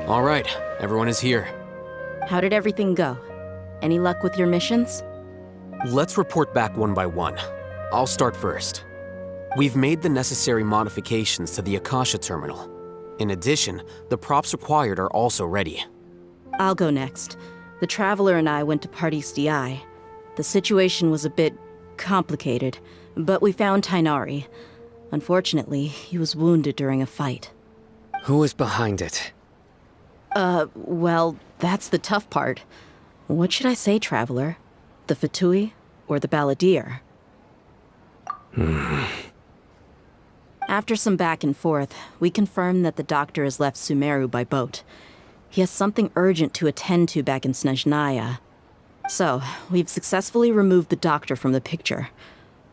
All right, everyone is here. How did everything go? Any luck with your missions? Let's report back one by one. I'll start first. We've made the necessary modifications to the Akasha terminal. In addition, the props required are also ready. I'll go next. The Traveler and I went to Party's DI. The situation was a bit complicated, but we found Tainari. Unfortunately, he was wounded during a fight. Who is behind it? Well, that's the tough part. What should I say, Traveler? The Fatui or the Balladeer? After some back and forth, we confirmed that the doctor has left Sumeru by boat. He has something urgent to attend to back in Snezhnaya. So, we've successfully removed the doctor from the picture.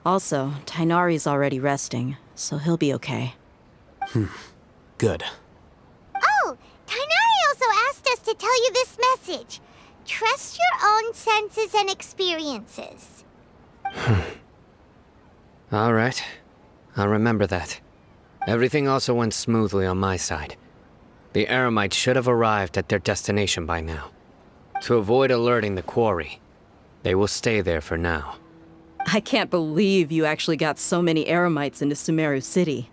Also, Tainari's already resting, so he'll be okay. Good. Oh, Tainari also asked us to tell you this message. Trust your own senses and experiences. All right. I'll remember that. Everything also went smoothly on my side. The Eremites should have arrived at their destination by now. To avoid alerting the quarry, they will stay there for now. I can't believe you actually got so many Eremites into Sumeru City.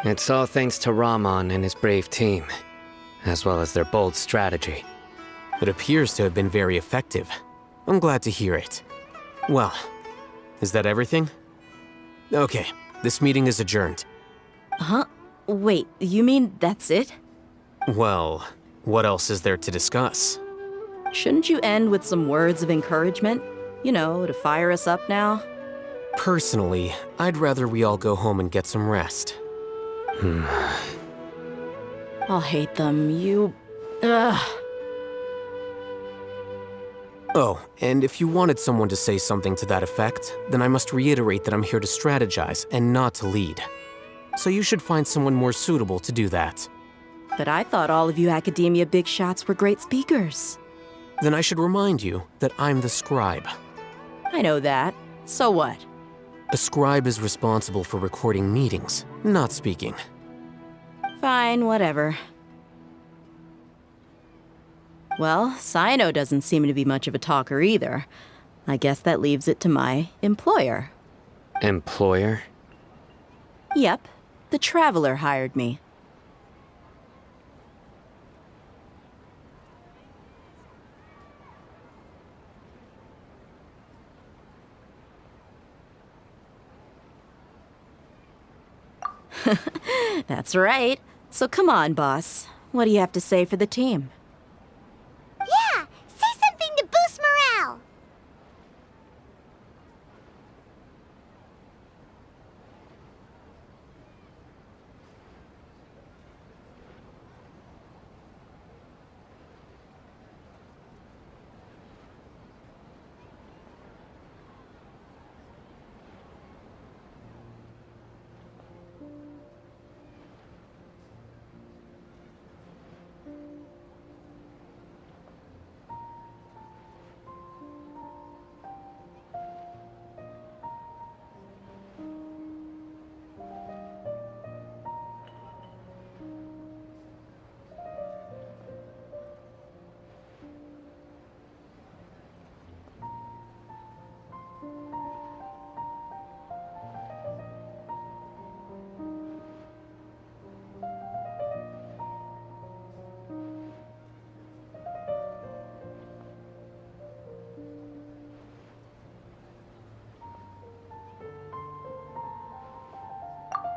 It's all thanks to Rahman and his brave team, as well as their bold strategy. It appears to have been very effective. I'm glad to hear it. Well, is that everything? Okay, this meeting is adjourned. Huh? Wait, you mean that's it? Well, what else is there to discuss? Shouldn't you end with some words of encouragement? You know, to fire us up now? Personally, I'd rather we all go home and get some rest. I'll hate them, Ugh. Oh, and if you wanted someone to say something to that effect, then I must reiterate that I'm here to strategize and not to lead. So you should find someone more suitable to do that. But I thought all of you academia big shots were great speakers. Then I should remind you that I'm the scribe. I know that. So what? A scribe is responsible for recording meetings, not speaking. Fine, whatever. Well, Sino doesn't seem to be much of a talker either. I guess that leaves it to my employer. Employer? Yep, the Traveler hired me. That's right. So come on, boss. What do you have to say for the team? Yeah, say something to boost morale.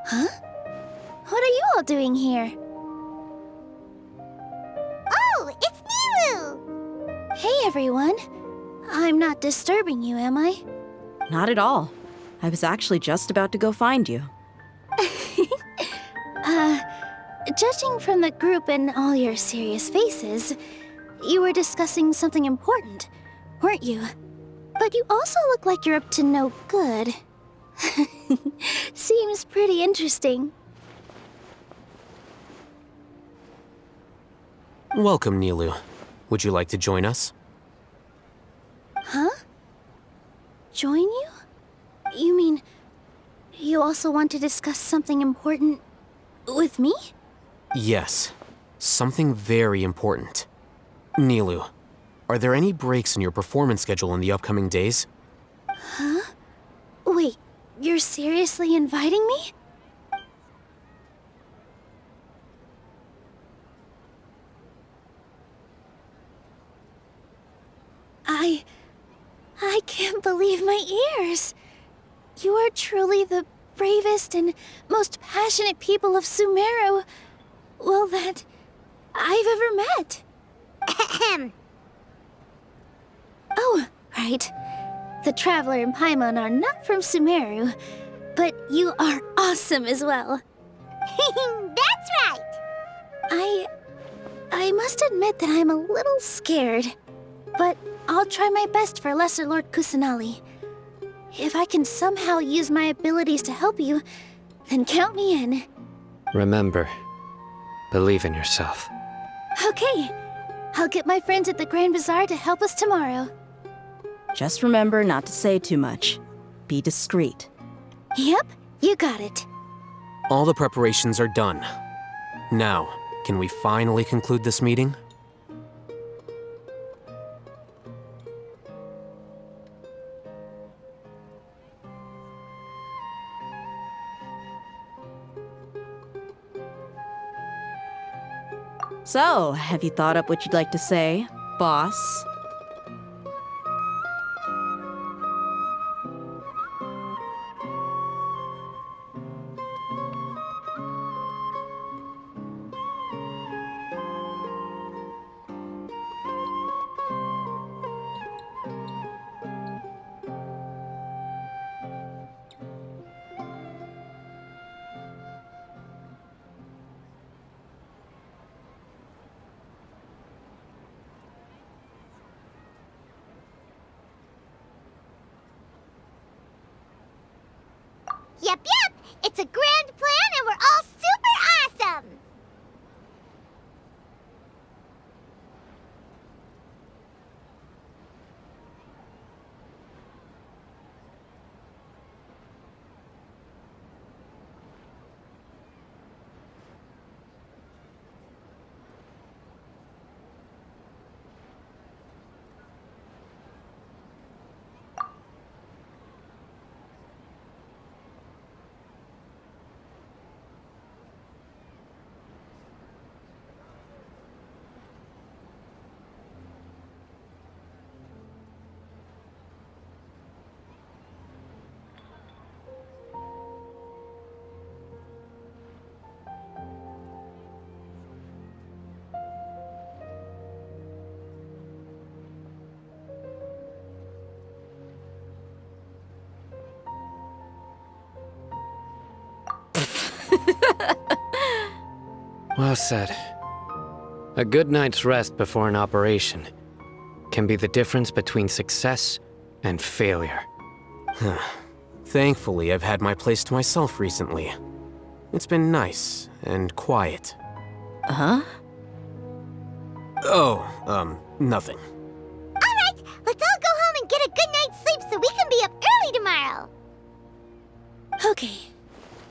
Huh? What are you all doing here? Oh, it's Nilu! Hey, everyone. I'm not disturbing you, am I? Not at all. I was actually just about to go find you. Judging from the group and all your serious faces, you were discussing something important, weren't you? But you also look like you're up to no good. Seems pretty interesting. Welcome, Nilu. Would you like to join us? Huh? Join you? You mean, you also want to discuss something important with me? Yes. Something very important. Nilu, are there any breaks in your performance schedule in the upcoming days? Wait, you're seriously inviting me? I can't believe my ears. You are truly the bravest and most passionate people of Sumeru, well, that I've ever met. Ahem. Oh, right. The Traveler and Paimon are not from Sumeru, but you are awesome as well. That's right. I must admit that I'm a little scared, but I'll try my best for Lesser Lord Kusanali. If I can somehow use my abilities to help you, then count me in. Remember, believe in yourself. Okay, I'll get my friends at the Grand Bazaar to help us tomorrow. Just remember not to say too much. Be discreet. Yep, you got it. All the preparations are done. Now, can we finally conclude this meeting? So, have you thought up what you'd like to say, boss? Yep. It's a grand plan and we're all super awesome. Well said. A good night's rest before an operation can be the difference between success and failure. Thankfully, I've had my place to myself recently. It's been nice and quiet. Huh? Oh, nothing. All right, let's all go home and get a good night's sleep so we can be up early tomorrow. Okay,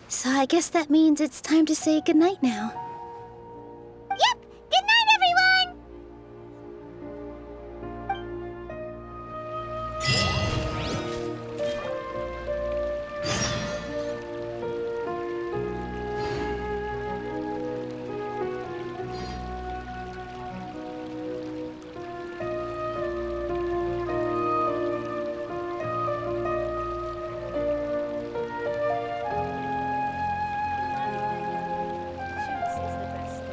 so I guess that means it's time to say goodnight now. Yep, good night, everyone.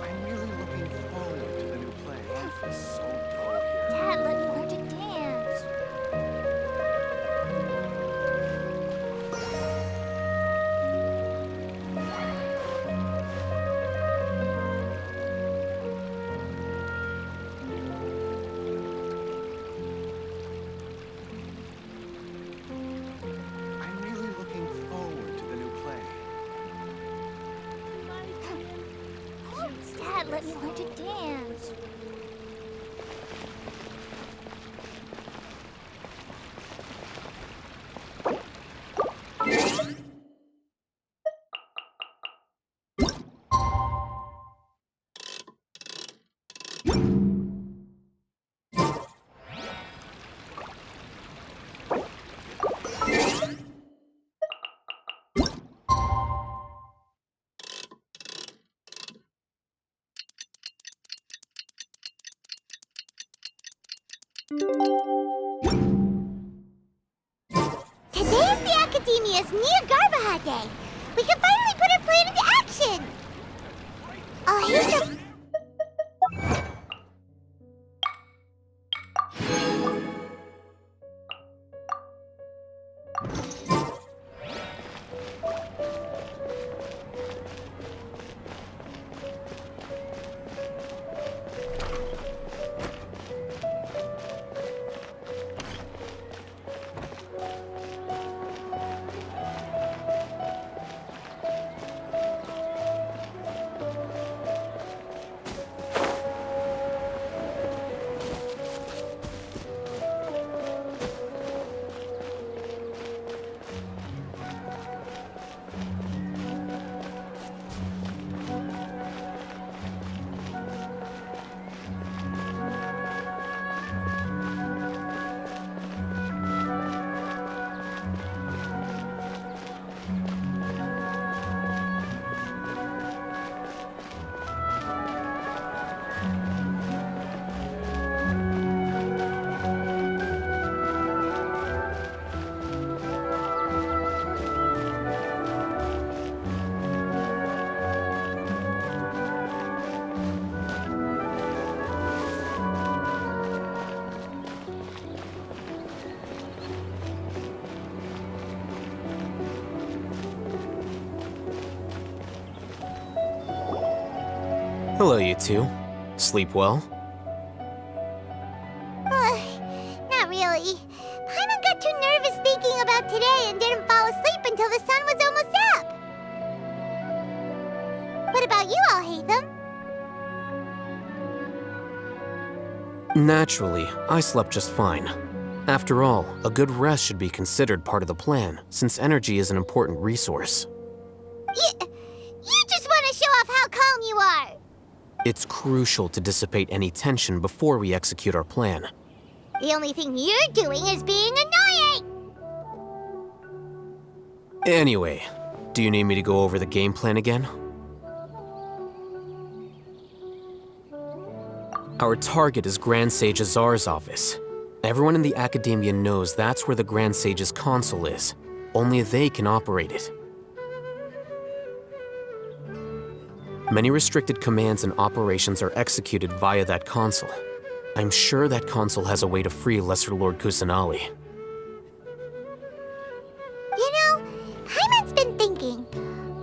I'm really looking forward to the new play. Life is so dull here. Dad, let me learn to dance. I'm really looking forward to the new play. Dad, let me learn to dance. Today is the Academia's Neogarbaha Day. We can finally put our plan into action. Oh, here's the... Hello, you two. Sleep well? Not really. Paimon got too nervous thinking about today and didn't fall asleep until the sun was almost up. What about you all, Hatham? Naturally, I slept just fine. After all, a good rest should be considered part of the plan, since energy is an important resource. You just want to show off how calm you are. It's crucial to dissipate any tension before we execute our plan. The only thing you're doing is being annoying. Anyway, do you need me to go over the game plan again? Our target is Grand Sage Azar's office. Everyone in the Academia knows that's where the Grand Sage's console is. Only they can operate it. Many restricted commands and operations are executed via that console. I'm sure that console has a way to free Lesser Lord Kusanali. You know, Paimon's been thinking,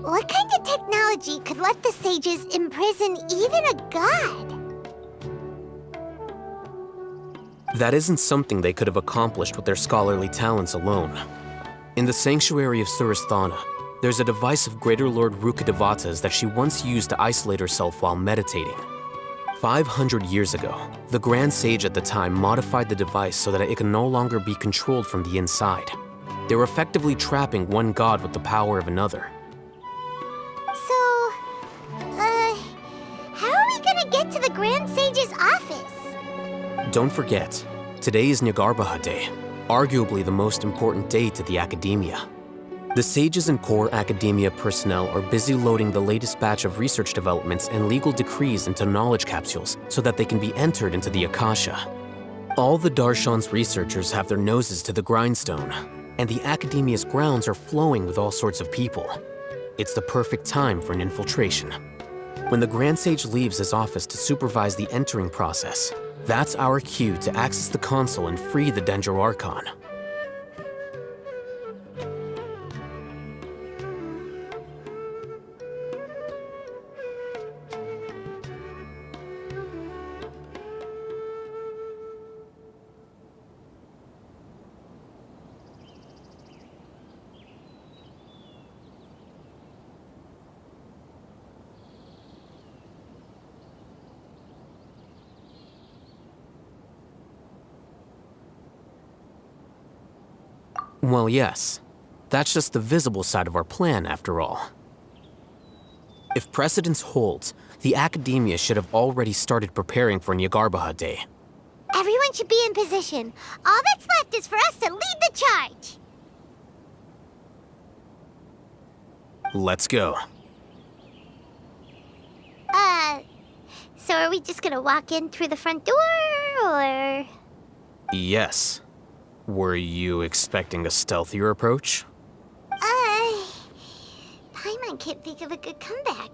what kind of technology could let the sages imprison even a god? That isn't something they could have accomplished with their scholarly talents alone. In the Sanctuary of Surasthana, there's a device of Greater Lord Rukkhadevata's that she once used to isolate herself while meditating. 500 years ago, the Grand Sage at the time modified the device so that it can no longer be controlled from the inside. They were effectively trapping one god with the power of another. So, how are we gonna get to the Grand Sage's office? Don't forget, today is Nyargarbaha Day, arguably the most important day to the Academia. The sages and core Academia personnel are busy loading the latest batch of research developments and legal decrees into knowledge capsules so that they can be entered into the Akasha. All the Darshan's researchers have their noses to the grindstone, and the Academia's grounds are flowing with all sorts of people. It's the perfect time for an infiltration. When the Grand Sage leaves his office to supervise the entering process, that's our cue to access the console and free the Dendro Archon. Well, yes. That's just the visible side of our plan, after all. If precedence holds, the Academia should have already started preparing for Nyargarbaha Day. Everyone should be in position. All that's left is for us to lead the charge. Let's go. So are we just gonna walk in through the front door, or...? Yes. Were you expecting a stealthier approach? Paimon can't think of a good comeback.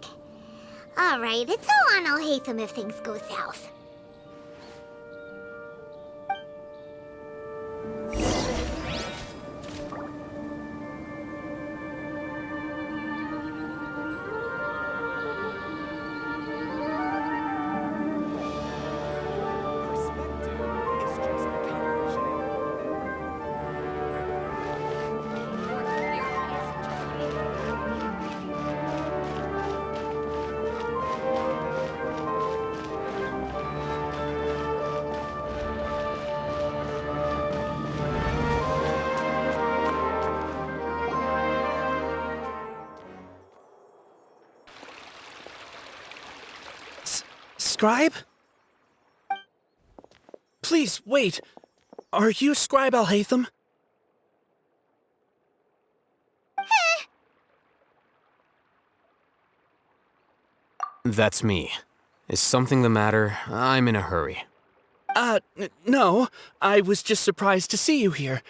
Alright, it's all on Alhaitham if things go south. Perspective is just conditioning. Scribe? Please, wait. Are you Scribe Alhaitham? That's me. Is something the matter? I'm in a hurry. No. I was just surprised to see you here.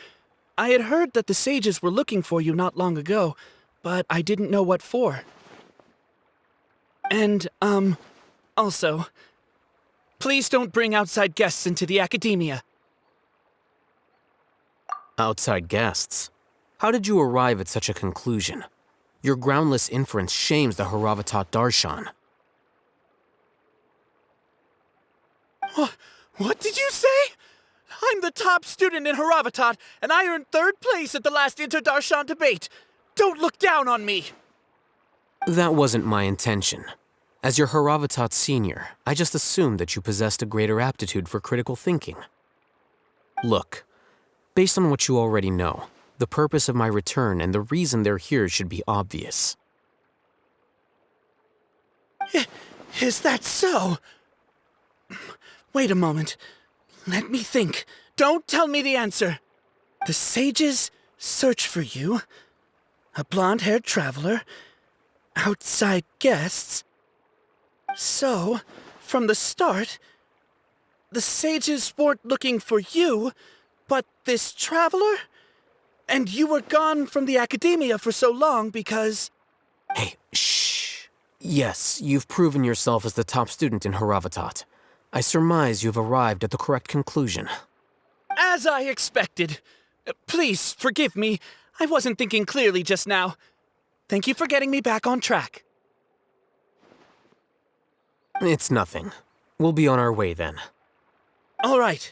I had heard that the sages were looking for you not long ago, but I didn't know what for. And, also, please don't bring outside guests into the academia. Outside guests? How did you arrive at such a conclusion? Your groundless inference shames the Haravatat Darshan. What did you say? I'm the top student in Haravatat, and I earned 3rd place at the last Inter-Darshan debate. Don't look down on me! That wasn't my intention. As your Haravatat senior, I just assumed that you possessed a greater aptitude for critical thinking. Look, based on what you already know, the purpose of my return and the reason they're here should be obvious. Is that so? Wait a moment. Let me think. Don't tell me the answer. The sages search for you. A blonde-haired traveler. Outside guests. So, from the start, the sages weren't looking for you, but this traveler? And you were gone from the academia for so long because... Hey, shh. Yes, you've proven yourself as the top student in Haravatat. I surmise you've arrived at the correct conclusion. As I expected. Please, forgive me. I wasn't thinking clearly just now. Thank you for getting me back on track. It's nothing. We'll be on our way then. All right.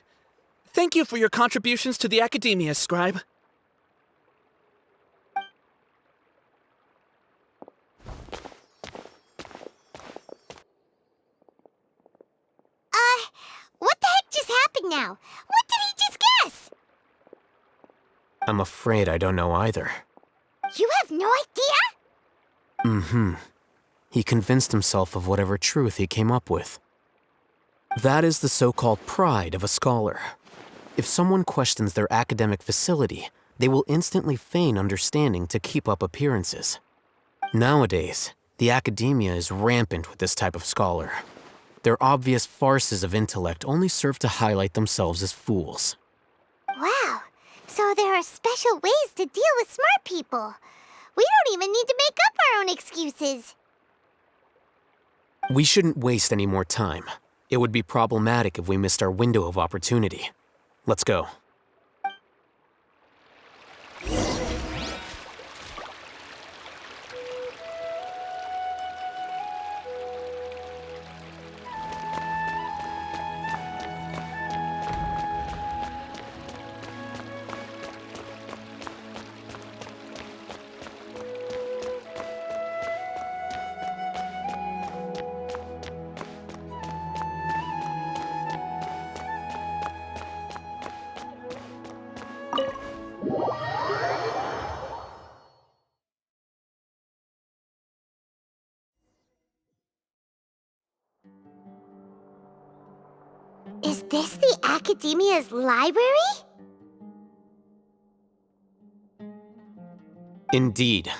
Thank you for your contributions to the academia, Scribe. What the heck just happened now? What did he just guess? I'm afraid I don't know either. You have no idea? Mm-hmm. He convinced himself of whatever truth he came up with. That is the so-called pride of a scholar. If someone questions their academic facility, they will instantly feign understanding to keep up appearances. Nowadays, the academia is rampant with this type of scholar. Their obvious farces of intellect only serve to highlight themselves as fools. Wow, so there are special ways to deal with smart people. We don't even need to make up our own excuses. We shouldn't waste any more time. It would be problematic if we missed our window of opportunity. Let's go. Is this the Academia's library? Indeed.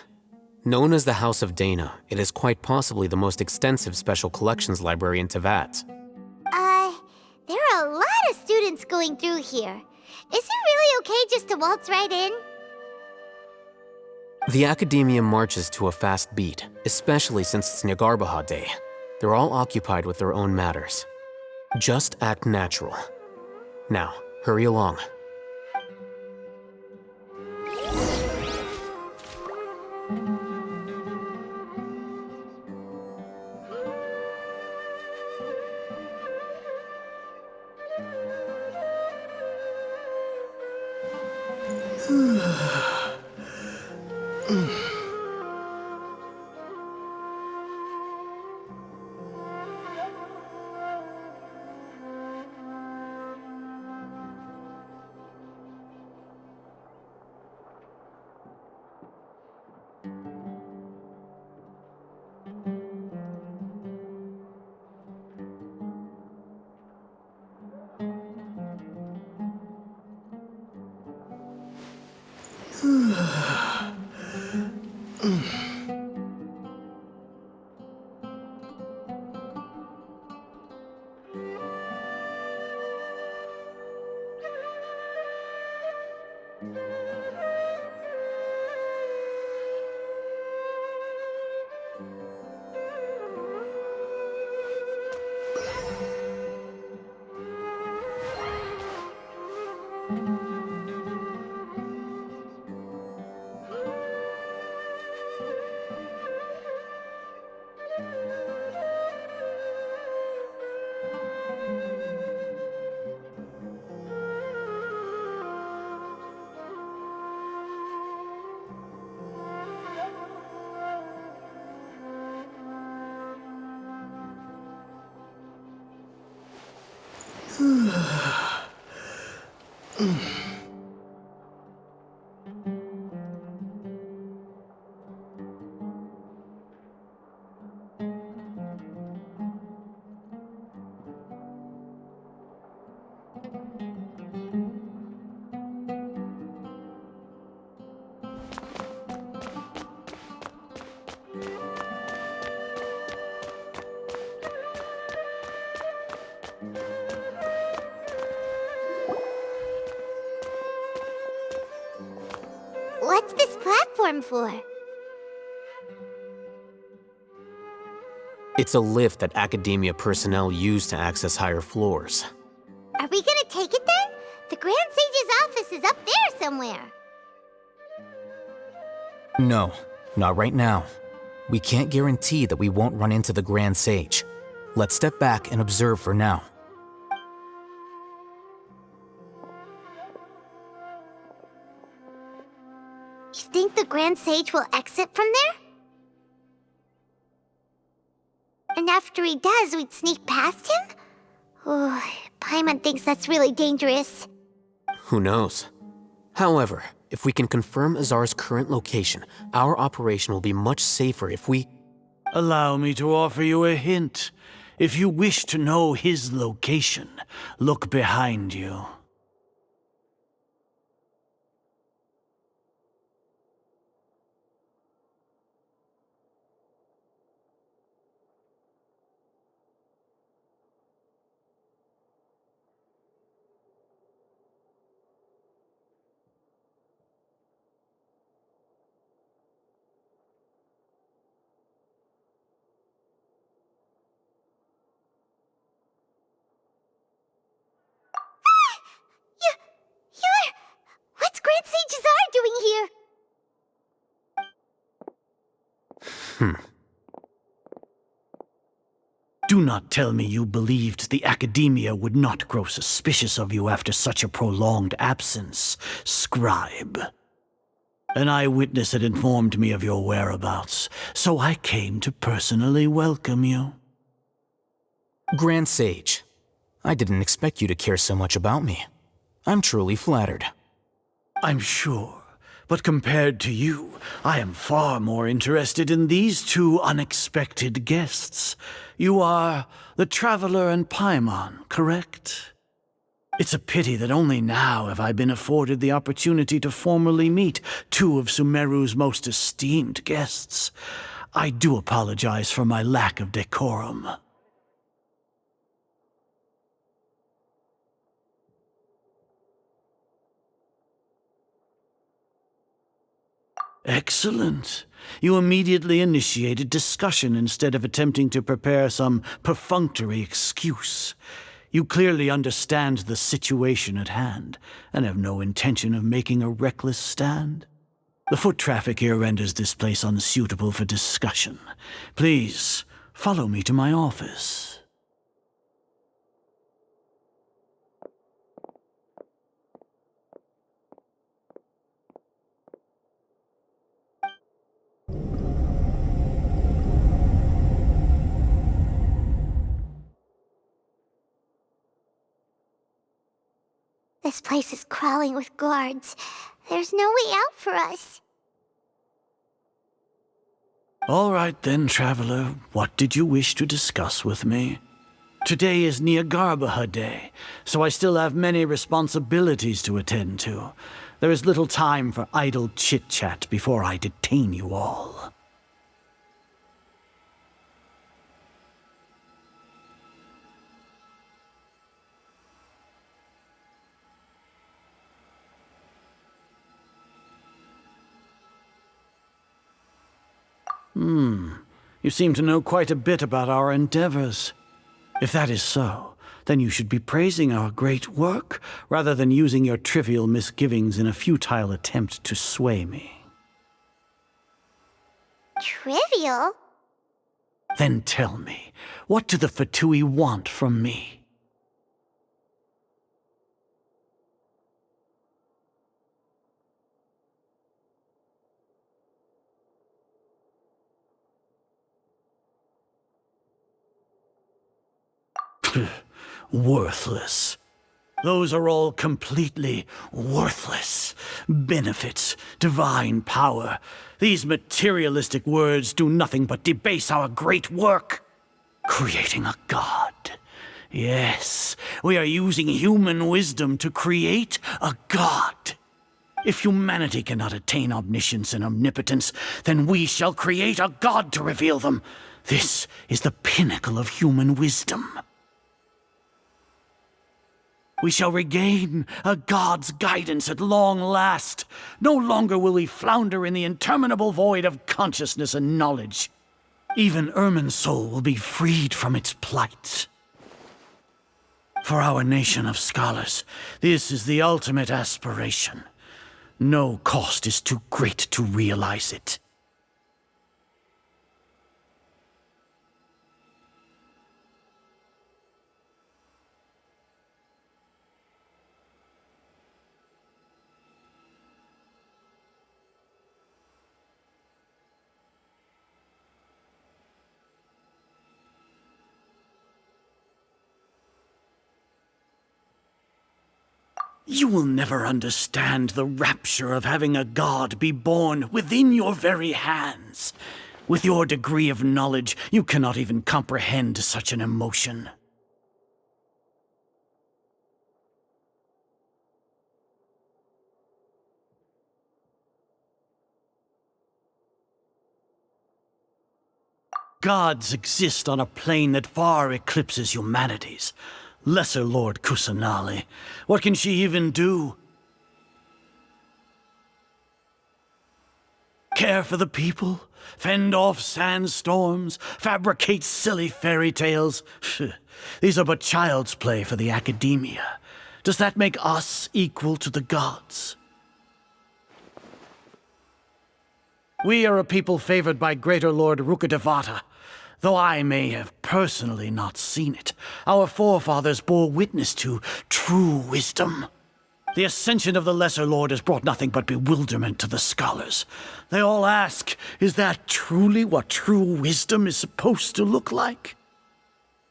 Known as the House of Dana, it is quite possibly the most extensive special collections library in Tevat. There are a lot of students students going through here. Is it really okay just to waltz right in? The Academia marches to a fast beat, especially since it's Nyargarbaha Day. They're all occupied with their own matters. Just act natural. Now, hurry along. What's this platform for? It's a lift that Academia personnel use to access higher floors. Are we gonna take it then? The Grand Sage's office is up there somewhere. No, not right now. We can't guarantee that we won't run into the Grand Sage. Let's step back and observe for now. You think the Grand Sage will exit from there? And after he does, we'd sneak past him? Oh, Paimon thinks that's really dangerous. Who knows? However, if we can confirm Azar's current location, our operation will be much safer if we... Allow me to offer you a hint. If you wish to know his location, look behind you. What's Grand Sage Azar doing here? Do not tell me you believed the Academia would not grow suspicious of you after such a prolonged absence, scribe. An eyewitness had informed me of your whereabouts, so I came to personally welcome you. Grand Sage, I didn't expect you to care so much about me. I'm truly flattered. I'm sure, but compared to you, I am far more interested in these two unexpected guests. You are the Traveler and Paimon, correct? It's a pity that only now have I been afforded the opportunity to formally meet two of Sumeru's most esteemed guests. I do apologize for my lack of decorum. Excellent. You immediately initiated discussion instead of attempting to prepare some perfunctory excuse. You clearly understand the situation at hand, and have no intention of making a reckless stand. The foot traffic here renders this place unsuitable for discussion. Please, follow me to my office. This place is crawling with guards. There's no way out for us. All right then, traveler. What did you wish to discuss with me? Today is Niagarbaha Day, so I still have many responsibilities to attend to. There is little time for idle chit-chat before I detain you all. You seem to know quite a bit about our endeavors. If that is so, then you should be praising our great work, rather than using your trivial misgivings in a futile attempt to sway me. Trivial? Then tell me, what do the Fatui want from me? Worthless. Those are all completely worthless. Benefits, divine power. These materialistic words do nothing but debase our great work. Creating a god. Yes, we are using human wisdom to create a god. If humanity cannot attain omniscience and omnipotence, then we shall create a god to reveal them. This is the pinnacle of human wisdom. We shall regain a god's guidance at long last. No longer will we flounder in the interminable void of consciousness and knowledge. Even Ermin's soul will be freed from its plight. For our nation of scholars, this is the ultimate aspiration. No cost is too great to realize it. You will never understand the rapture of having a god be born within your very hands. With your degree of knowledge, you cannot even comprehend such an emotion. Gods exist on a plane that far eclipses humanity's. Lesser Lord Kusanali. What can she even do? Care for the people? Fend off sandstorms? Fabricate silly fairy tales? These are but child's play for the academia. Does that make us equal to the gods? We are a people favored by Greater Lord Rukadevata. Though I may have personally not seen it, our forefathers bore witness to true wisdom. The ascension of the Lesser Lord has brought nothing but bewilderment to the scholars. They all ask, is that truly what true wisdom is supposed to look like?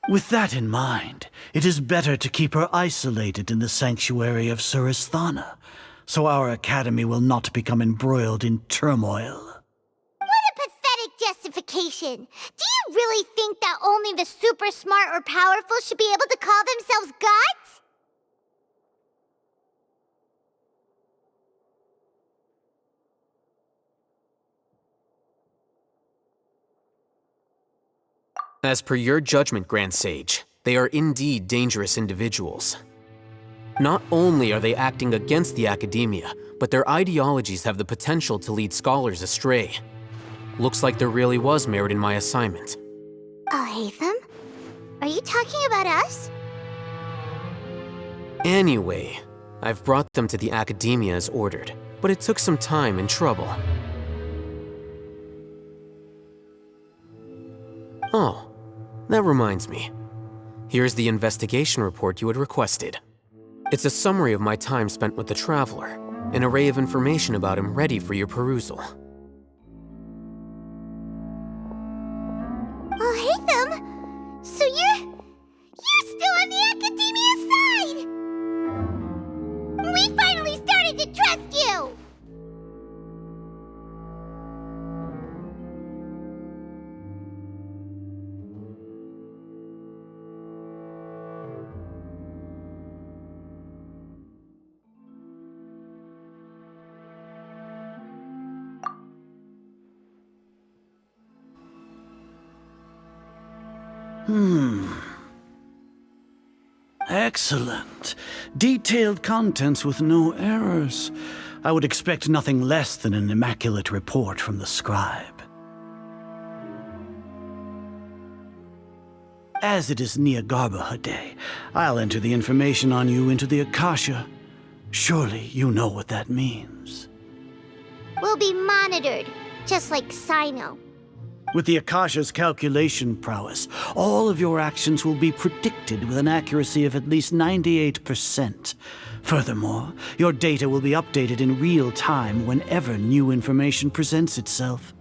With that in mind, it is better to keep her isolated in the sanctuary of Suristhana, so our academy will not become embroiled in turmoil. Justification. Do you really think that only the super smart or powerful should be able to call themselves gods? As per your judgment, Grand Sage, they are indeed dangerous individuals. Not only are they acting against the academia, but their ideologies have the potential to lead scholars astray. Looks like there really was merit in my assignment. Alhaitham? Are you talking about us? Anyway, I've brought them to the academia as ordered, but it took some time and trouble. Oh, that reminds me. Here's the investigation report you had requested. It's a summary of my time spent with the Traveler, an array of information about him ready for your perusal. Alhaitham? So you're still on the Academia side! We finally started to trust you! Excellent. Detailed contents with no errors. I would expect nothing less than an immaculate report from the scribe. As it is Niagarbaha Day, I'll enter the information on you into the Akasha. Surely you know what that means. We'll be monitored, just like Sino. With the Akasha's calculation prowess, all of your actions will be predicted with an accuracy of at least 98%. Furthermore, your data will be updated in real time whenever new information presents itself.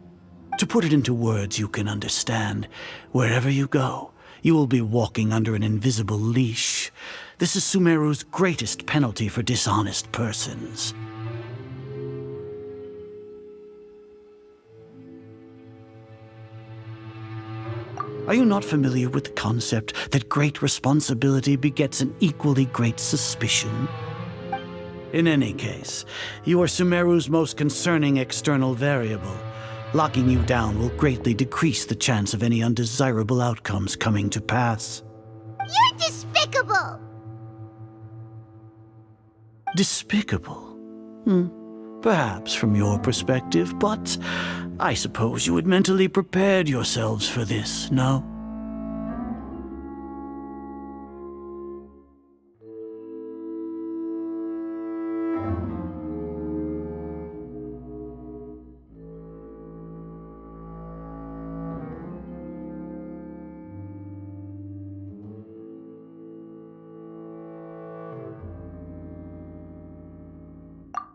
To put it into words you can understand, wherever you go, you will be walking under an invisible leash. This is Sumeru's greatest penalty for dishonest persons. Are you not familiar with the concept that great responsibility begets an equally great suspicion? In any case, you are Sumeru's most concerning external variable. Locking you down will greatly decrease the chance of any undesirable outcomes coming to pass. You're despicable! Despicable? Perhaps from your perspective, but I suppose you had mentally prepared yourselves for this, no?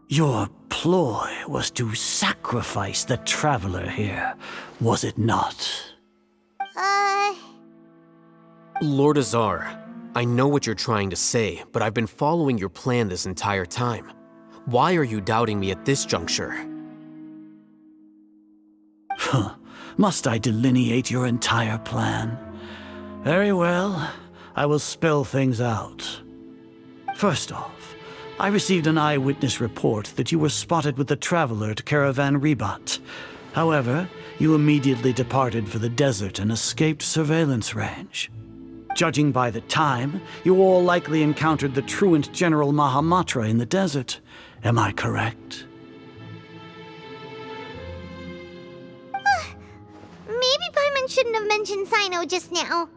Your ploy was to sacrifice the Traveler here, was it not? Lord Azar, I know what you're trying to say, but I've been following your plan this entire time. Why are you doubting me at this juncture? Must I delineate your entire plan? Very well, I will spell things out. First off, I received an eyewitness report that you were spotted with the Traveler at Caravan Ribat. However, you immediately departed for the desert and escaped surveillance range. Judging by the time, you all likely encountered the truant General Mahamatra in the desert. Am I correct? Maybe Paimon shouldn't have mentioned Sino just now.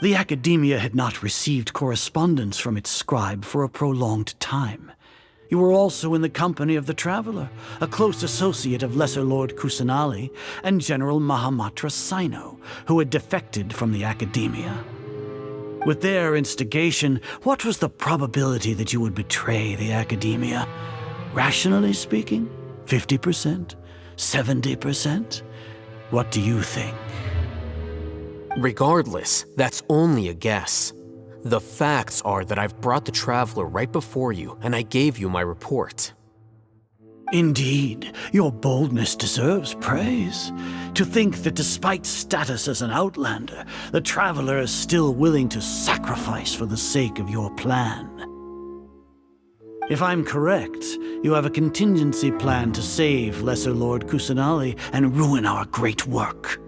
The Academia had not received correspondence from its scribe for a prolonged time. You were also in the company of the Traveler, a close associate of Lesser Lord Kusanali and General Mahamatra Sino, who had defected from the Academia. With their instigation, what was the probability that you would betray the Academia? Rationally speaking, 50%? 70%? What do you think? Regardless, that's only a guess. The facts are that I've brought the Traveler right before you, and I gave you my report. Indeed, your boldness deserves praise. To think that despite status as an outlander, the Traveler is still willing to sacrifice for the sake of your plan. If I'm correct, you have a contingency plan to save Lesser Lord Kusanali and ruin our great work.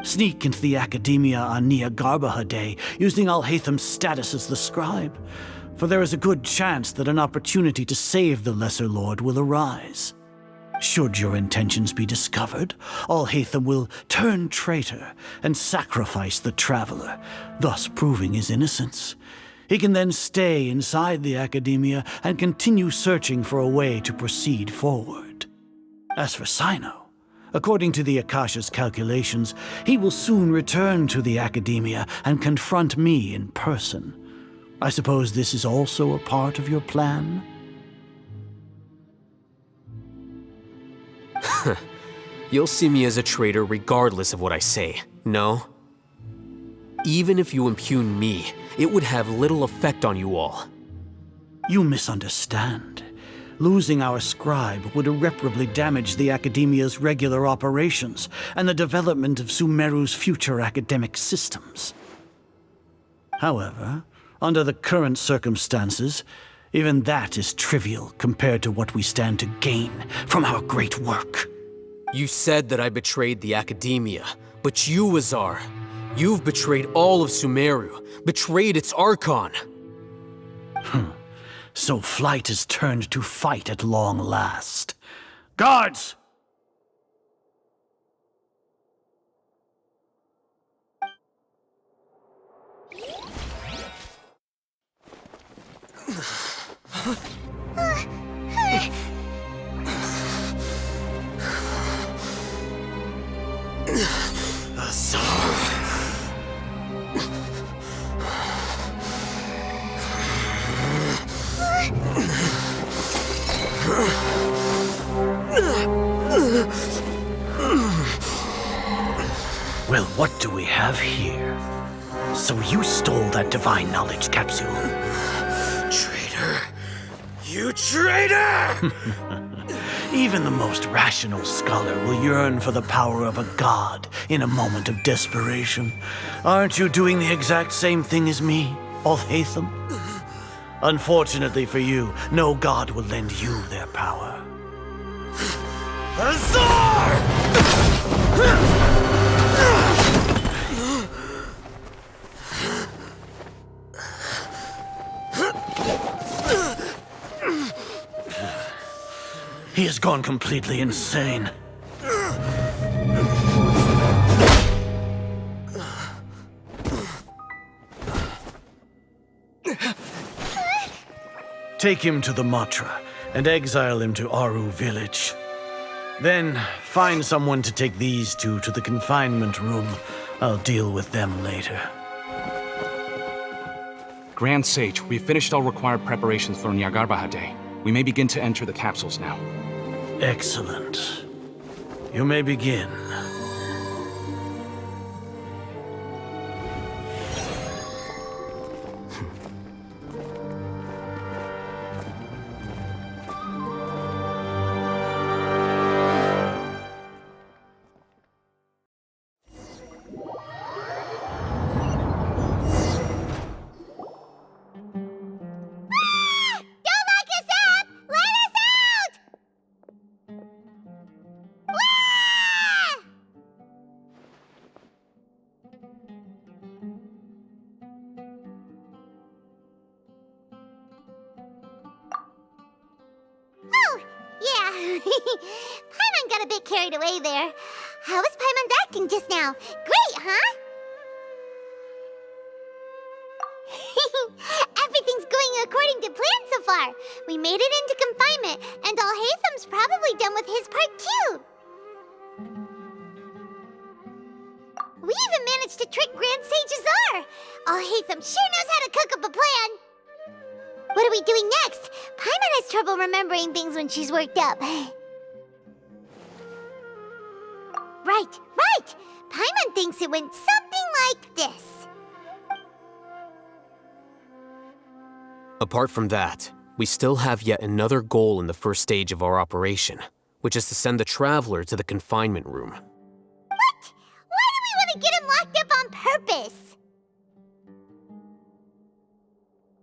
Sneak into the Academia on Niagarbaha Day, using Alhaitham's status as the scribe. for there is a good chance that an opportunity to save the Lesser Lord will arise. Should your intentions be discovered, Alhaitham will turn traitor and sacrifice the Traveler, thus proving his innocence. He can then stay inside the Academia and continue searching for a way to proceed forward. As for Sino, according to the Akasha's calculations, he will soon return to the Academia and confront me in person. I suppose this is also a part of your plan? You'll see me as a traitor regardless of what I say, no? Even if you impugn me, it would have little effect on you all. You misunderstand. Losing our scribe would irreparably damage the Academia's regular operations and the development of Sumeru's future academic systems. However, under the current circumstances, even that is trivial compared to what we stand to gain from our great work. You said that I betrayed the Academia, but you, Azar, you've betrayed all of Sumeru, betrayed its Archon. So flight is turned to fight at long last. Guards! Well, what do we have here? So you stole that divine knowledge capsule. Traitor! You traitor! Even the most rational scholar will yearn for the power of a god in a moment of desperation. Aren't you doing the exact same thing as me, Alhaitham? Unfortunately for you, no god will lend you their power. Azar! He has gone completely insane. Take him to the Matra and exile him to Aru village. Then find someone to take these two to the confinement room. I'll deal with them later. Grand Sage, we've finished all required preparations for Nyargarbaha Day. We may begin to enter the capsules now. Excellent. You may begin. Paimon got a bit carried away there. How was Paimon acting just now? Great, huh? Everything's going according to plan so far. We made it into confinement, and Alhaitham's probably done with his part too. We even managed to trick Grand Sage Azar. Alhaitham sure knows how to cook up a plan. What are we doing next? Paimon has trouble remembering things when she's worked up. Right. Paimon thinks it went something like this. Apart from that, we still have yet another goal in the first stage of our operation, which is to send the Traveler to the confinement room. What? Why do we want to get him locked up on purpose?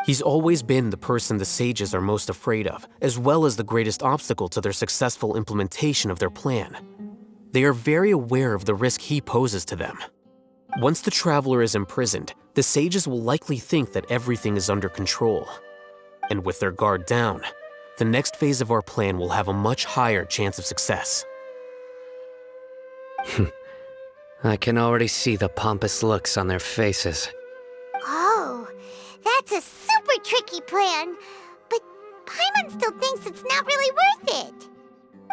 He's always been the person the sages are most afraid of, as well as the greatest obstacle to their successful implementation of their plan. They are very aware of the risk he poses to them. Once the Traveler is imprisoned, the sages will likely think that everything is under control. And with their guard down, the next phase of our plan will have a much higher chance of success. I can already see the pompous looks on their faces. Oh, that's a super tricky plan. But Paimon still thinks it's not really worth it.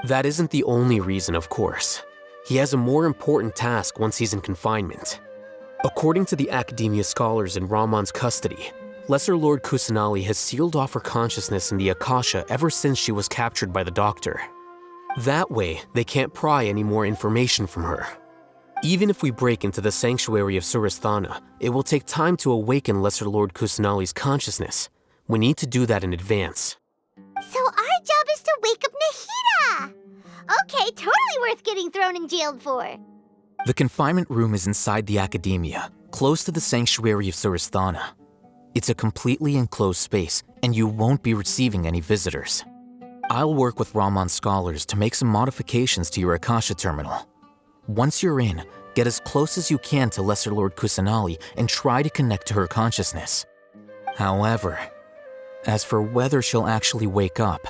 That isn't the only reason, of course. He has a more important task once he's in confinement. According to the Academia scholars in Ramon's custody, Lesser Lord Kusanali has sealed off her consciousness in the Akasha ever since she was captured by the Doctor. That way, they can't pry any more information from her. Even if we break into the sanctuary of Surasthana, it will take time to awaken Lesser Lord Kusanali's consciousness. We need to do that in advance. So our job is to wake up Nahida! Okay, totally worth getting thrown in jail for. The confinement room is inside the Academia, close to the sanctuary of Surasthana. It's a completely enclosed space, and you won't be receiving any visitors. I'll work with Ramon's scholars to make some modifications to your Akasha terminal. Once you're in, get as close as you can to Lesser Lord Kusanali and try to connect to her consciousness. However, as for whether she'll actually wake up,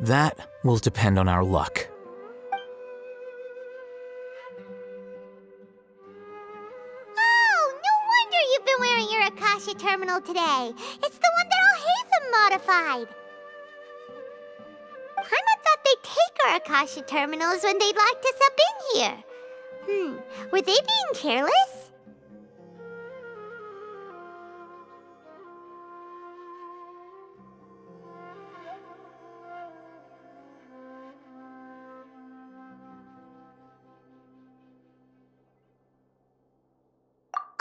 that will depend on our luck. Oh, no wonder you've been wearing your Akasha terminal today. It's the one that Al-Haytham modified. Paimon thought they'd take our Akasha terminals when they locked us up in here. Were they being careless?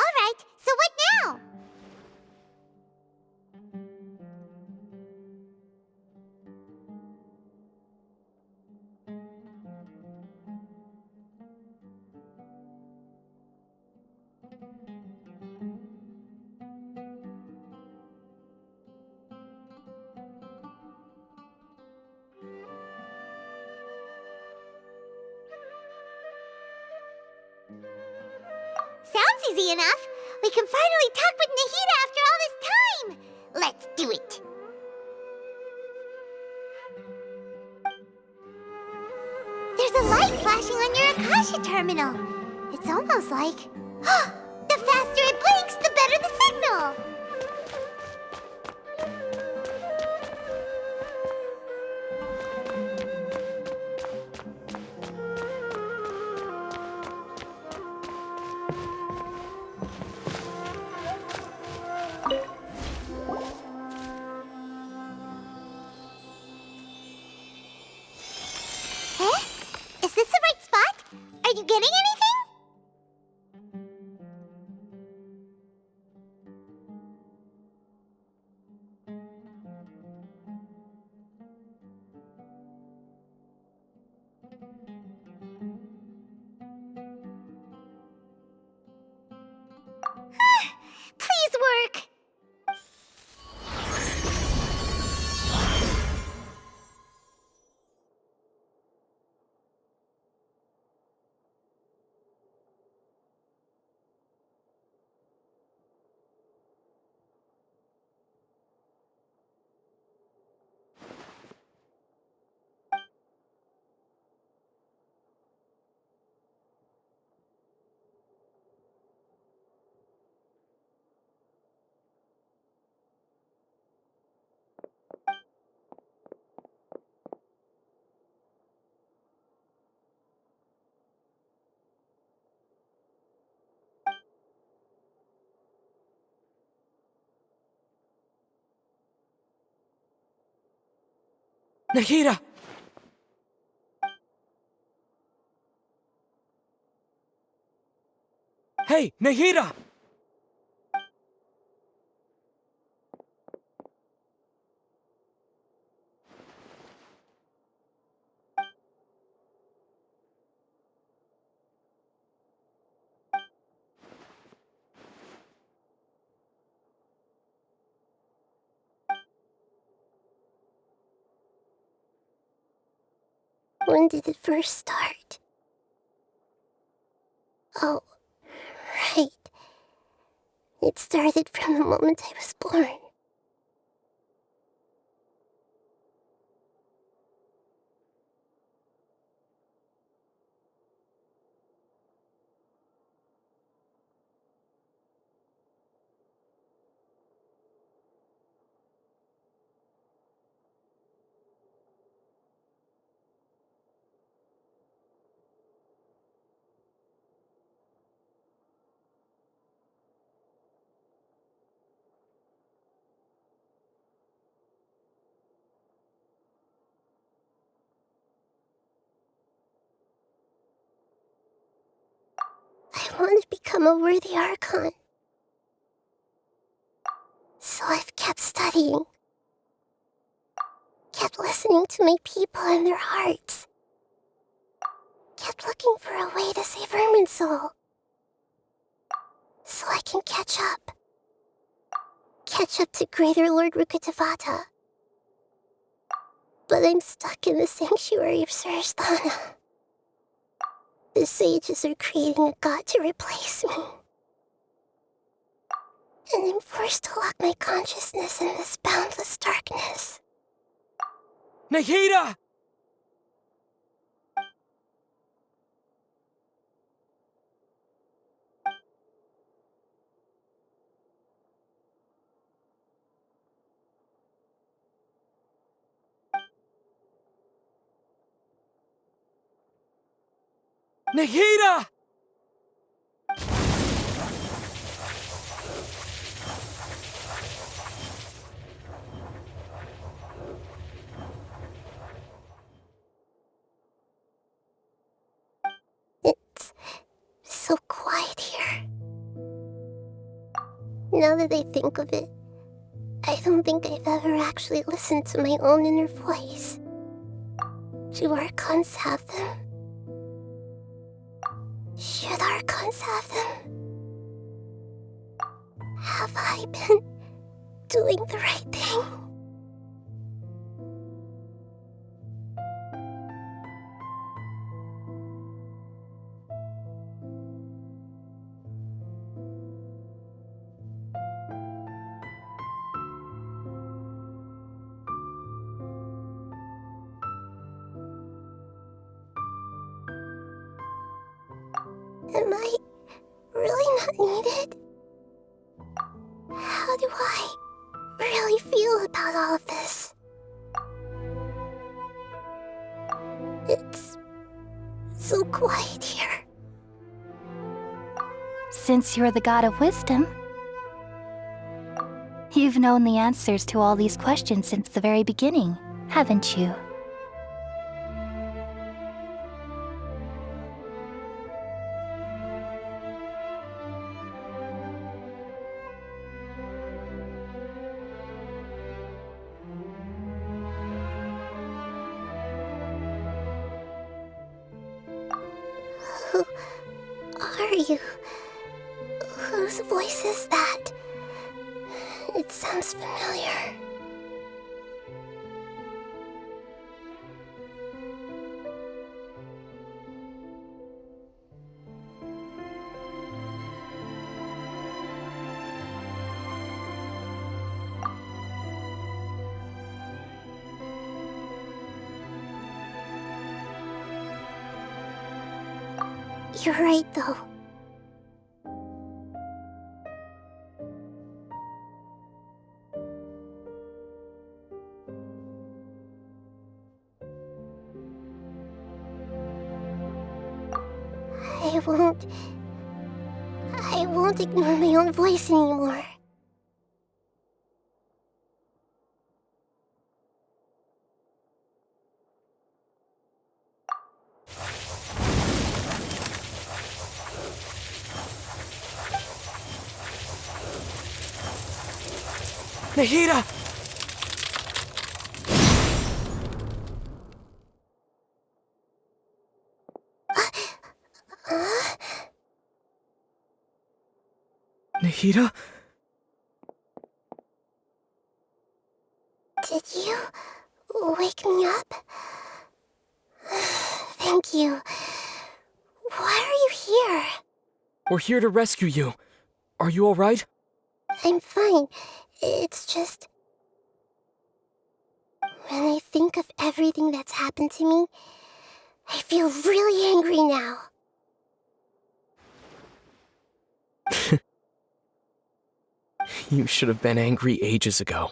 Alright, so what now? Sounds easy enough. We can finally talk with Nahida after all this time. Let's do it. There's a light flashing on your Akasha terminal. It's almost like... the faster it blinks, the better the signal. Is this the right spot? Are you getting anything? Please work. Nahida! Hey, Nahida! When did it first start? Oh, right. It started from the moment I was born. want to become a worthy Archon. So I've kept studying. Kept listening to my people and their hearts. Kept looking for a way to save Irminsul. So I can catch up. Catch up to Greater Lord Rukkhadevata. But I'm stuck in the sanctuary of Surasthana. The sages are creating a god to replace me. And I'm forced to lock my consciousness in this boundless darkness. Nahida! Nahida! It's so quiet here. Now that I think of it, I don't think I've ever actually listened to my own inner voice. Do Archons have them? Should Archons have them? Have I been doing the right thing? Am I really not needed? How do I really feel about all of this? It's so quiet here. Since you're the god of wisdom, you've known the answers to all these questions since the very beginning, haven't you? Who are you? Whose voice is that? It sounds familiar. You're right, though. I won't ignore my own voice anymore. Nahida! Nahida? Did you wake me up? Thank you. Why are you here? We're here to rescue you. Are you alright? I'm fine. It's just... when I think of everything that's happened to me, I feel really angry now. You should have been angry ages ago.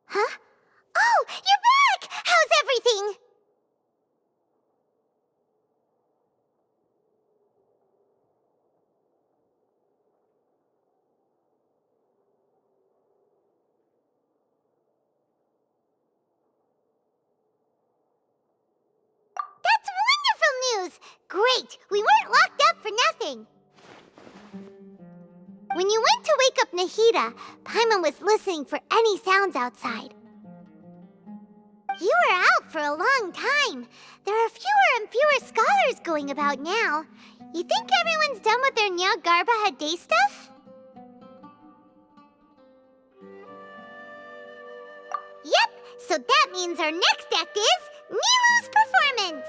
Huh? Oh, you're back! How's everything? things! Great! We weren't locked up for nothing! When you went to wake up Nahida, Paimon was listening for any sounds outside. You were out for a long time. There are fewer and fewer scholars going about now. You think everyone's done with their Nyargarba Day stuff? Yep, so that means our next act is Nilu's performance!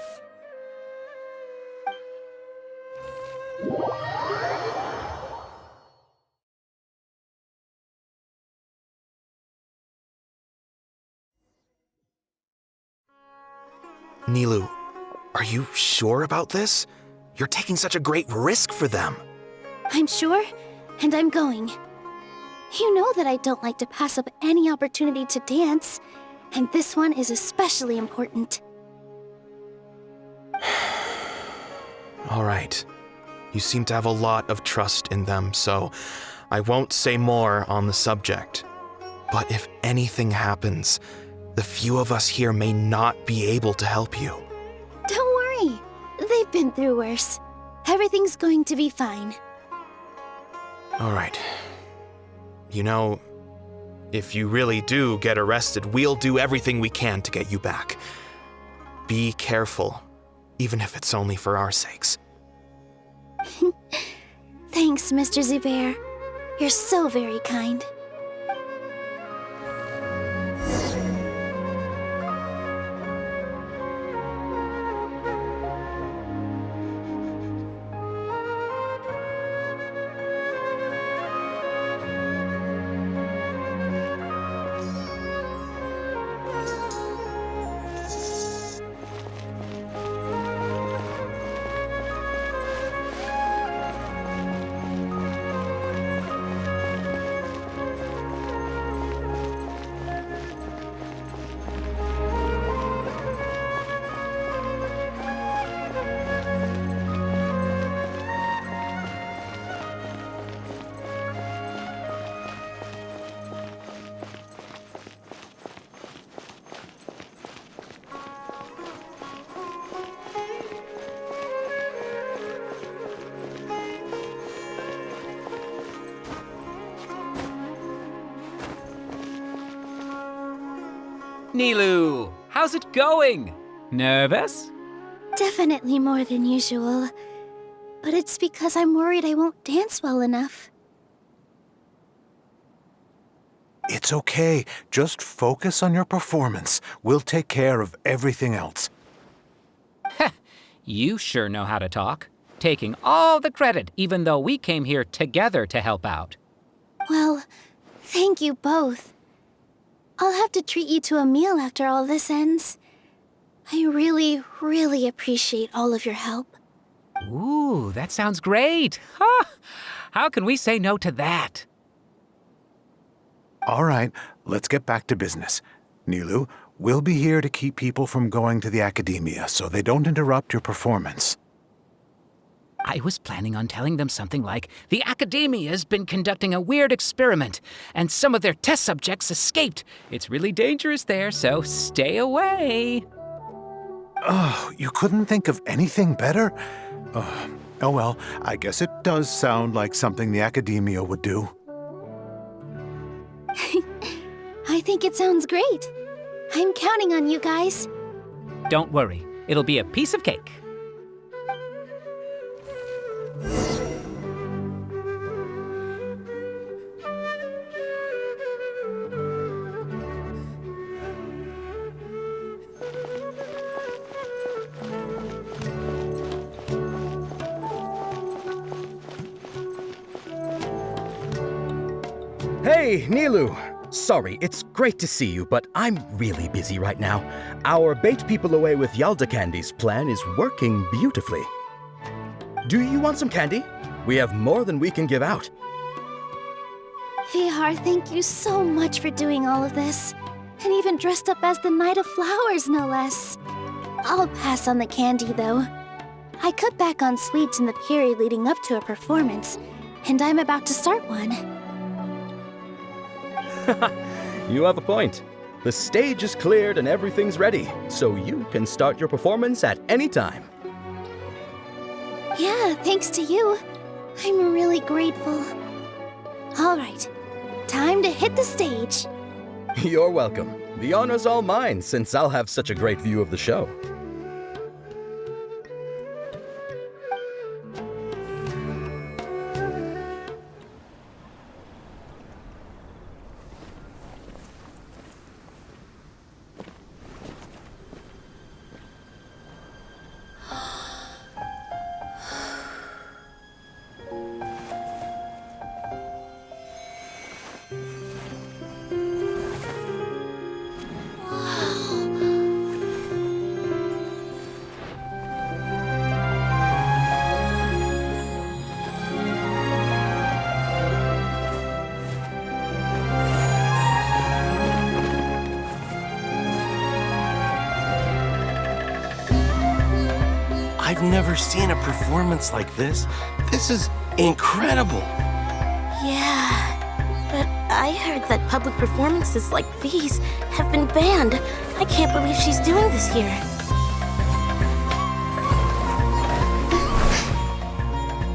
Nilu, are you sure about this? You're taking such a great risk for them. I'm sure, and I'm going. You know that I don't like to pass up any opportunity to dance, and this one is especially important. All right. You seem to have a lot of trust in them, so I won't say more on the subject. But if anything happens, the few of us here may not be able to help you. Don't worry. They've been through worse. Everything's going to be fine. All right. You know, if you really do get arrested, we'll do everything we can to get you back. Be careful, even if it's only for our sakes. Thanks, Mr. Zubair. You're so very kind. Nilu, how's it going? Nervous? Definitely more than usual. But it's because I'm worried I won't dance well enough. It's okay. Just focus on your performance. We'll take care of everything else. You sure know how to talk. Taking all the credit, even though we came here together to help out. Well, thank you both. I'll have to treat you to a meal after all this ends. I really, really appreciate all of your help. Ooh, that sounds great. Huh? How can we say no to that? All right, let's get back to business. Nilu, we'll be here to keep people from going to the academia so they don't interrupt your performance. I was planning on telling them something like, the Academia's been conducting a weird experiment, and some of their test subjects escaped. It's really dangerous there, so stay away. Oh, you couldn't think of anything better? Oh well, I guess it does sound like something the Academia would do. I think it sounds great. I'm counting on you guys. Don't worry, it'll be a piece of cake. Hey, Nilu! Sorry, it's great to see you, but I'm really busy right now. Our Bait People Away with Yalda Candies plan is working beautifully. Do you want some candy? We have more than we can give out. Vihar, thank you so much for doing all of this. And even dressed up as the Knight of Flowers, no less. I'll pass on the candy, though. I cut back on sweets in the period leading up to a performance, and I'm about to start one. You have a point. The stage is cleared and everything's ready, so you can start your performance at any time. Yeah, thanks to you. I'm really grateful. All right, time to hit the stage. You're welcome. The honor's all mine, since I'll have such a great view of the show. I've never seen a performance like this. This is incredible. Yeah, but I heard that public performances like these have been banned. I can't believe she's doing this here.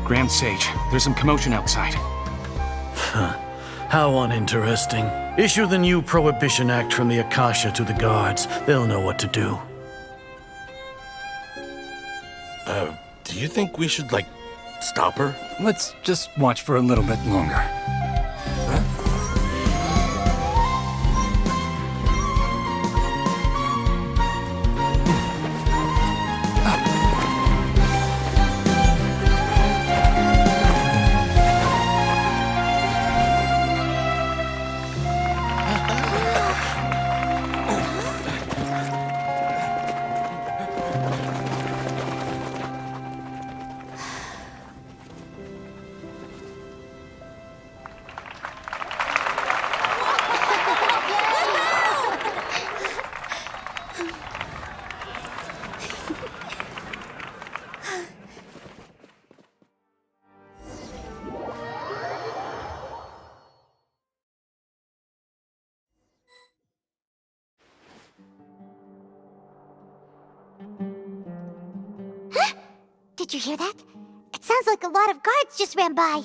Grand Sage, there's some commotion outside. How uninteresting. Issue the new Prohibition Act from the Akasha to the guards. They'll know what to do. Do you think we should, stop her? Let's just watch for a little bit longer. Did you hear that? It sounds like a lot of guards just ran by.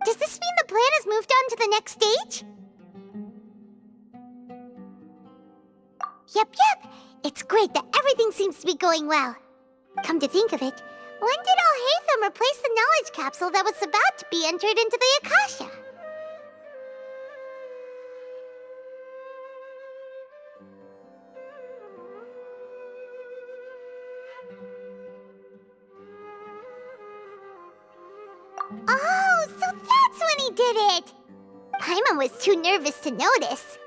Does this mean the plan has moved on to the next stage? Yep. It's great that everything seems to be going well. Come to think of it, when did Alhaitham replace the knowledge capsule that was about to be entered into the Akasha? Oh, so that's when he did it! Paimon was too nervous to notice.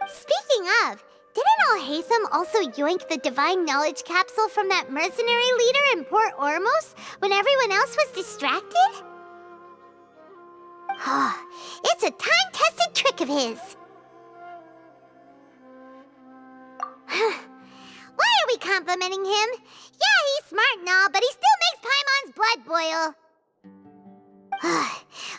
Speaking of, didn't Alhaitham also yoink the divine knowledge capsule from that mercenary leader in Port Ormos when everyone else was distracted? It's a time-tested trick of his. Why are we complimenting him? Yeah, he's smart and all, but he still makes Paimon's blood boil.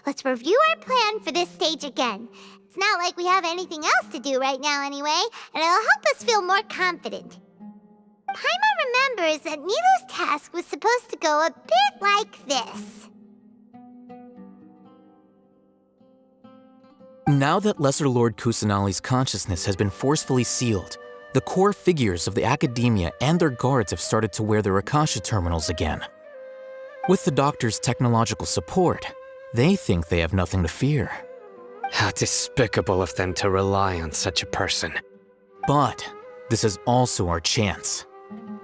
Let's review our plan for this stage again. It's not like we have anything else to do right now anyway, and it'll help us feel more confident. Paimon remembers that Nilou's task was supposed to go a bit like this. Now that Lesser Lord Kusanali's consciousness has been forcefully sealed, the core figures of the academia and their guards have started to wear their Akasha terminals again. With the doctor's technological support, they think they have nothing to fear. How despicable of them to rely on such a person. But this is also our chance.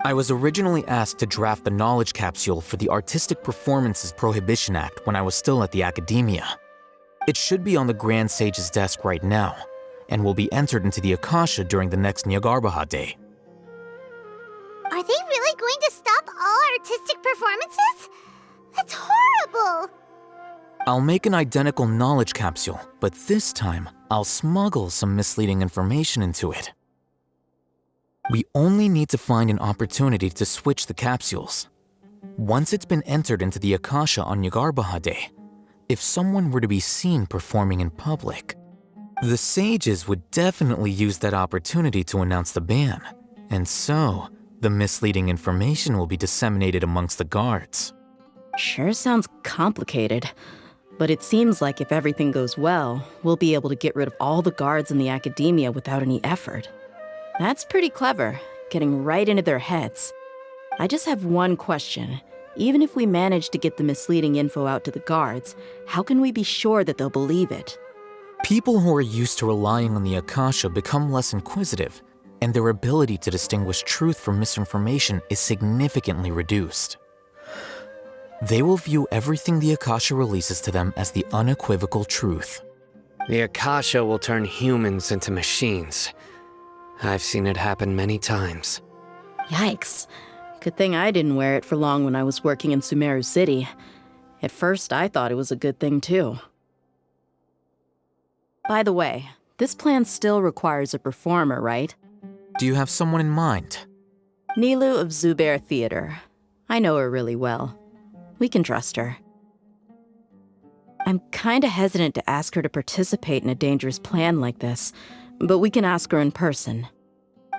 I was originally asked to draft the knowledge capsule for the Artistic Performances Prohibition Act when I was still at the academia. It should be on the Grand Sage's desk right now, and will be entered into the Akasha during the next Nyargarbaha Day. Are they really going to stop all artistic performances? That's horrible! I'll make an identical knowledge capsule, but this time I'll smuggle some misleading information into it. We only need to find an opportunity to switch the capsules. Once it's been entered into the Akasha on Nyargarbaha Day, if someone were to be seen performing in public, the sages would definitely use that opportunity to announce the ban, and so The misleading information will be disseminated amongst the guards. Sure sounds complicated, but it seems like if everything goes well, we'll be able to get rid of all the guards in the academia without any effort. That's pretty clever, getting right into their heads. I just have one question. Even if we manage to get the misleading info out to the guards, how can we be sure that they'll believe it? People who are used to relying on the Akasha become less inquisitive, and their ability to distinguish truth from misinformation is significantly reduced. They will view everything the Akasha releases to them as the unequivocal truth. The Akasha will turn humans into machines. I've seen it happen many times. Yikes. Good thing I didn't wear it for long when I was working in Sumeru City. At first, I thought it was a good thing too. By the way, this plan still requires a performer, right? Do you have someone in mind? Nilu of Zubair Theater. I know her really well. We can trust her. I'm kinda hesitant to ask her to participate in a dangerous plan like this, but we can ask her in person.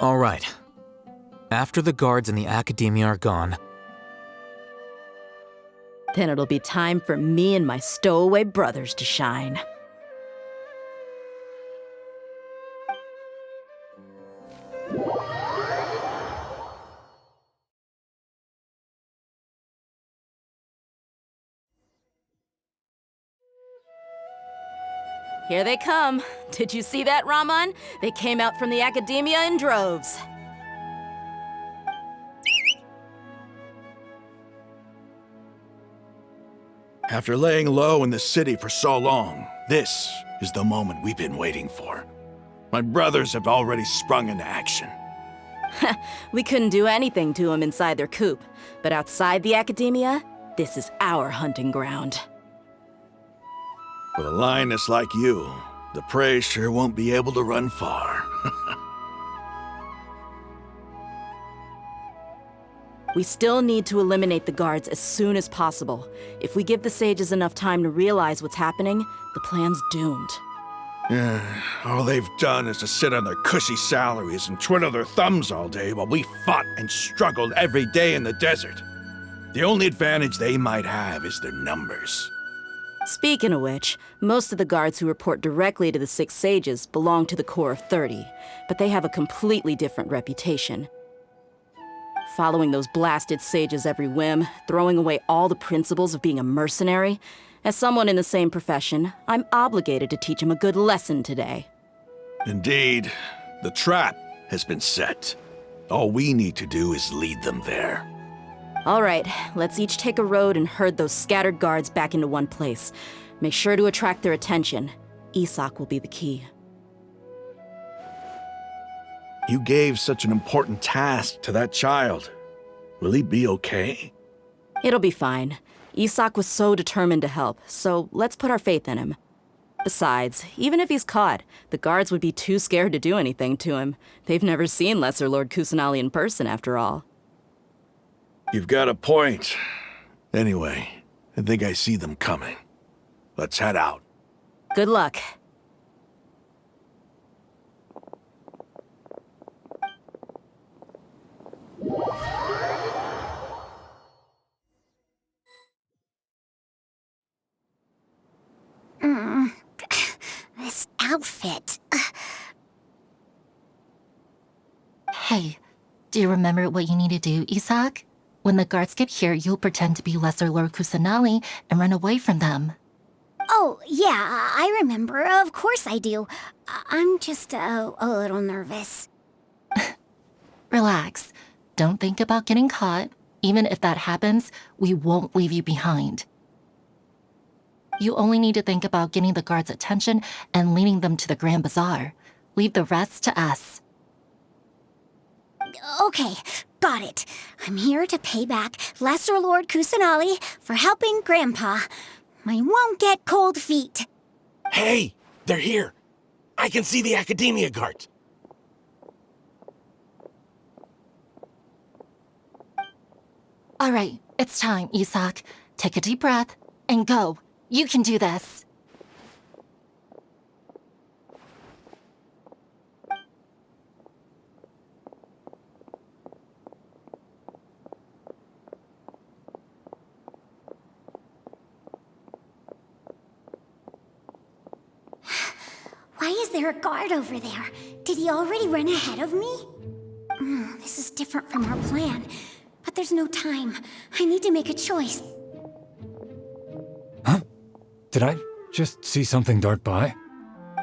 All right. After the guards and the academia are gone, then it'll be time for me and my stowaway brothers to shine. Here they come. Did you see that, Raman? They came out from the academia in droves. After laying low in the city for so long, this is the moment we've been waiting for. My brothers have already sprung into action. We couldn't do anything to them inside their coop, but outside the academia, this is our hunting ground. With a lioness like you, the prey sure won't be able to run far. We still need to eliminate the guards as soon as possible. If we give the sages enough time to realize what's happening, the plan's doomed. All they've done is to sit on their cushy salaries and twiddle their thumbs all day while we fought and struggled every day in the desert. The only advantage they might have is their numbers. Speaking of which, most of the guards who report directly to the Six Sages belong to the Corps of 30, but they have a completely different reputation. Following those blasted sages every whim, throwing away all the principles of being a mercenary. As someone in the same profession, I'm obligated to teach him a good lesson today. Indeed, the trap has been set. All we need to do is lead them there. All right, let's each take a road and herd those scattered guards back into one place. Make sure to attract their attention. Isak will be the key. You gave such an important task to that child. Will he be okay? It'll be fine. Isak was so determined to help, so let's put our faith in him. Besides, even if he's caught, the guards would be too scared to do anything to him. They've never seen Lesser Lord Kusanali in person, after all. You've got a point. Anyway, I think I see them coming. Let's head out. Good luck. This outfit. Hey, do you remember what you need to do, Isak? When the guards get here, you'll pretend to be Lesser Lord Kusanali and run away from them. Oh, yeah, I remember. Of course I do. I'm just a little nervous. Relax. Don't think about getting caught. Even if that happens, we won't leave you behind. You only need to think about getting the guards' attention and leading them to the Grand Bazaar. Leave the rest to us. Okay, got it. I'm here to pay back Lesser Lord Kusanali for helping Grandpa. I won't get cold feet. Hey, they're here. I can see the Academia guards. All right, it's time, Isak. Take a deep breath and go. You can do this. is there a guard over there? Did he already run ahead of me? This is different from our plan. But there's no time. I need to make a choice. Huh? Did I just see something dart by?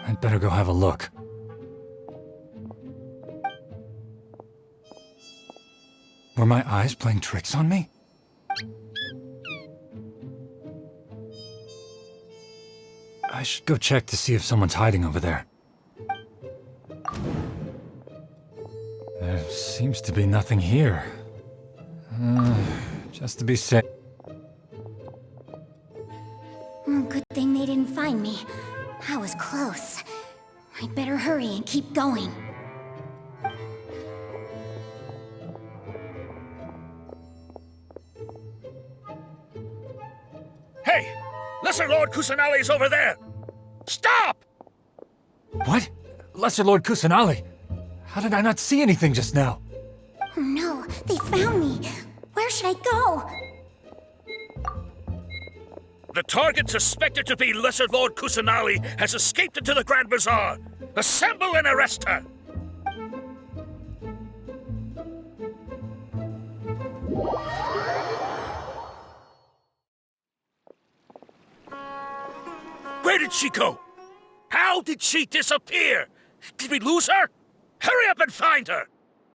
I'd better go have a look. Were my eyes playing tricks on me? I should go check to see if someone's hiding over there. There seems to be nothing here. Just to be safe. Good thing they didn't find me. That was close. I'd better hurry and keep going. Hey! Lesser Lord Kusanali's over there! Stop! What? Lesser Lord Kusanali? How did I not see anything just now? Oh no, they found me. Where should I go? The target suspected to be Lesser Lord Kusanali has escaped into the Grand Bazaar. Assemble and arrest her! Where did she go? How did she disappear? Did we lose her? Hurry up and find her!